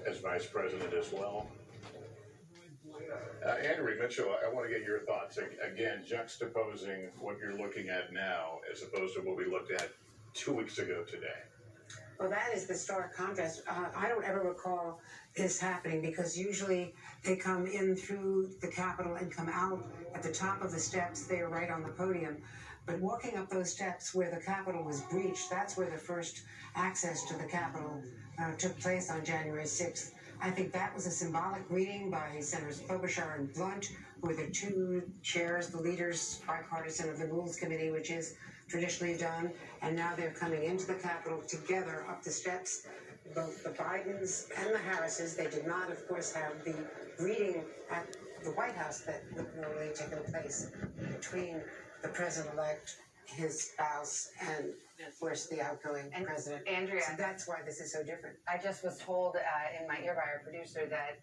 as vice president as well. Andrew Mitchell, I want to get your thoughts. Again, juxtaposing what you're looking at now as opposed to what we looked at 2 weeks ago today. Well, that is the stark contrast. I don't ever recall this happening because usually they come in through the Capitol and come out at the top of the steps. They are right on the podium. But walking up those steps where the Capitol was breached, that's where the first access to the Capitol took place on January 6th. I think that was a symbolic greeting by Senators Klobuchar and Blunt, who were the two chairs, the leaders, bipartisan of the Rules Committee, which is traditionally done. And now they're coming into the Capitol together up the steps. Both the Bidens and the Harrises, they did not, of course, have the greeting at the White House that would normally have taken place between the president-elect, his spouse, and of course the outgoing president. Andrea, so that's why this is so different. I just was told in my ear by our producer that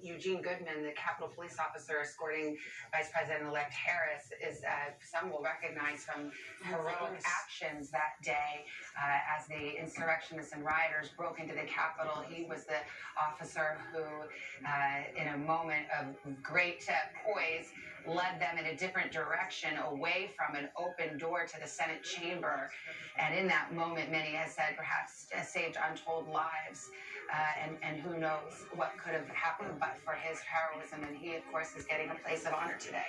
Eugene Goodman, the Capitol Police officer escorting Vice President-elect Harris, is some will recognize from heroic actions that day as the insurrectionists and rioters broke into the Capitol. He was the officer who, in a moment of great poise, led them in a different direction away from an open door to the Senate chamber. And in that moment, many have said perhaps saved untold lives. And who knows what could have happened but for his heroism. And he, of course, is getting a place of honor today.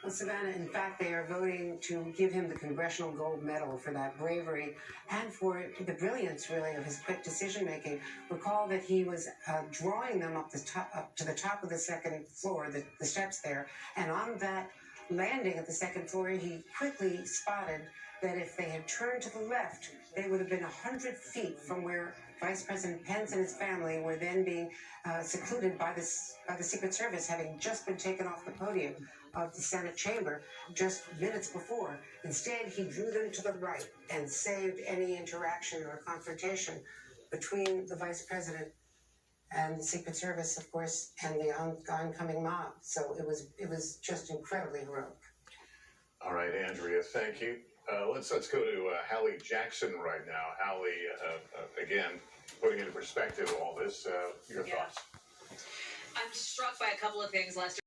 Well, Savannah, in fact, they are voting to give him the Congressional Gold Medal for that bravery and for the brilliance, really, of his quick decision-making. Recall that he was drawing them up to the top of the second floor, the steps there, and on that landing at the second floor, he quickly spotted that if they had turned to the left, they would have been 100 feet from where Vice President Pence and his family were then being secluded by the Secret Service, having just been taken off the podium of the Senate chamber just minutes before. Instead, he drew them to the right and saved any interaction or confrontation between the Vice President and the Secret Service, of course, and the oncoming mob. So it was just incredibly heroic. All right, Andrea, thank you. Let's go to Hallie Jackson right now. Hallie, again, putting into perspective all this, your thoughts. I'm struck by a couple of things, Lester.